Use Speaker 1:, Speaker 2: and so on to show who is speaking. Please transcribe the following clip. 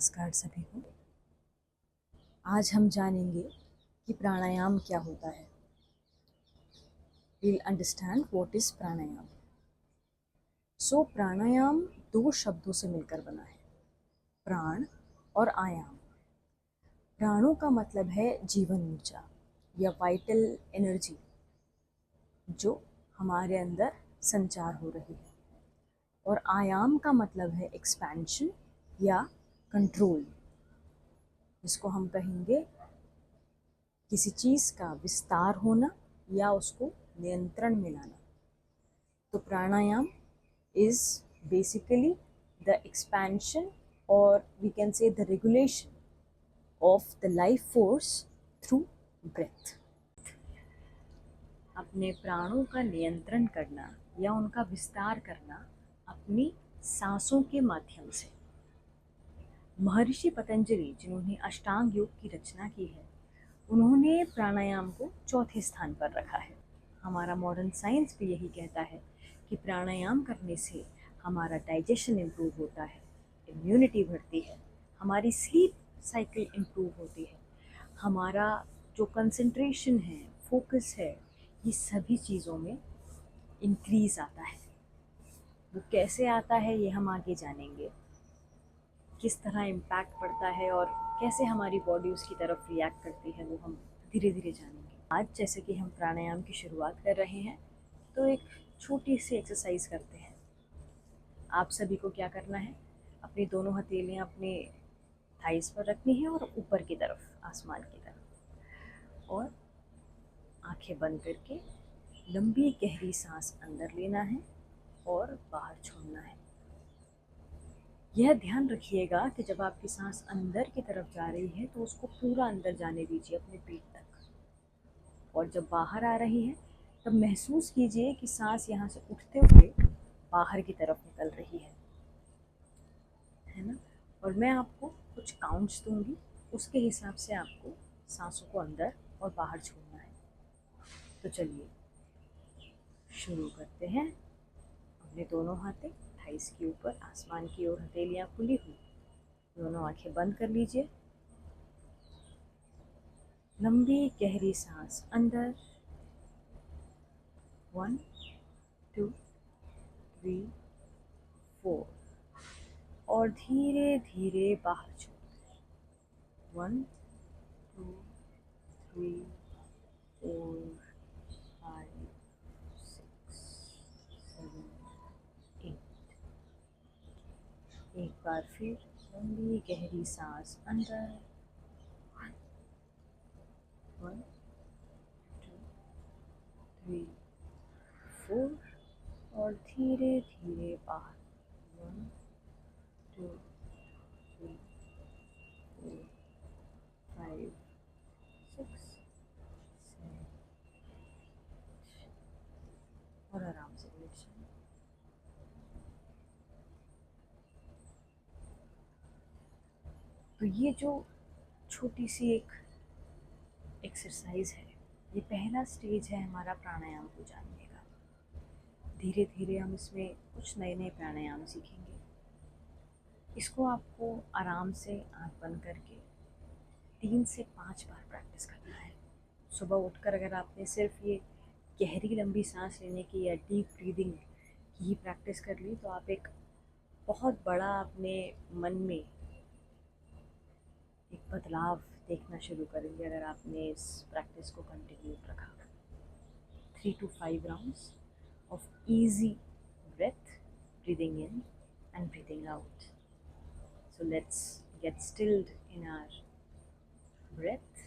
Speaker 1: नमस्कार सभी को। आज हम जानेंगे कि प्राणायाम क्या होता है। We'll understand what is प्राणायाम। प्राणायाम दो शब्दों से मिलकर बना है, प्राण और आयाम। प्राणों का मतलब है जीवन ऊर्जा या वाइटल एनर्जी जो हमारे अंदर संचार हो रही है, और आयाम का मतलब है एक्सपेंशन या कंट्रोल, जिसको हम कहेंगे किसी चीज़ का विस्तार होना या उसको नियंत्रण में लाना। तो pranayama is basically the expansion और we can say the regulation of the life force through breath. अपने प्राणों का नियंत्रण करना या उनका विस्तार करना अपनी सांसों के माध्यम से। महर्षि पतंजलि, जिन्होंने अष्टांग योग की रचना की है, उन्होंने प्राणायाम को चौथे स्थान पर रखा है। हमारा मॉडर्न साइंस भी यही कहता है कि प्राणायाम करने से हमारा डाइजेशन इम्प्रूव होता है, इम्यूनिटी बढ़ती है, हमारी स्लीप साइकिल इम्प्रूव होती है, हमारा जो कंसंट्रेशन है, फोकस है, ये सभी चीज़ों में इंक्रीज़ आता है। वो कैसे आता है ये हम आगे जानेंगे, किस तरह इम्पैक्ट पड़ता है और कैसे हमारी बॉडी उसकी तरफ रिएक्ट करती है, वो हम धीरे धीरे जानेंगे। आज जैसे कि हम प्राणायाम की शुरुआत कर रहे हैं, तो एक छोटी सी एक्सरसाइज करते हैं। आप सभी को क्या करना है, अपनी दोनों हथेलियाँ अपने थाइस पर रखनी है और ऊपर की तरफ, आसमान की तरफ, और आंखें बंद करके लंबी गहरी सांस अंदर लेना है और बाहर छोड़ना है। यह ध्यान रखिएगा कि जब आपकी सांस अंदर की तरफ जा रही है तो उसको पूरा अंदर जाने दीजिए अपने पेट तक, और जब बाहर आ रही है तब महसूस कीजिए कि सांस यहाँ से उठते हुए बाहर की तरफ निकल रही है ना। और मैं आपको कुछ काउंट्स दूंगी, उसके हिसाब से आपको सांसों को अंदर और बाहर छोड़ना है। तो चलिए शुरू करते हैं। अपने दोनों हाथें थाइस के ऊपर, आसमान की ओर हथेलियाँ खुली हुई, दोनों आंखें बंद कर लीजिए। लंबी गहरी सांस अंदर, 1 2 3 4, और धीरे धीरे बाहर छोड़ते, 1 2 3 4 5 6 7 8। एक बार फिर लंबी गहरी सांस अंदर, 1 2 3 4, और धीरे धीरे बाहर, 1 2 3 4 5 6 7, और आराम से लेट जाए। तो ये जो छोटी सी एक एक्सरसाइज है, ये पहला स्टेज है हमारा प्राणायाम को जानने का। धीरे धीरे हम इसमें कुछ नए नए प्राणायाम सीखेंगे। इसको आपको आराम से आँख बंद करके 3 से 5 बार प्रैक्टिस करना है। सुबह उठकर अगर आपने सिर्फ ये गहरी लंबी सांस लेने की या डीप ब्रीदिंग की ही प्रैक्टिस कर ली, तो आप एक बहुत बड़ा अपने मन में एक बदलाव देखना शुरू करेंगे अगर आपने इस प्रैक्टिस को कंटिन्यू रखा। 3 to 5 rounds of easy breath, breathing in and breathing out. So let's get stilled in our breath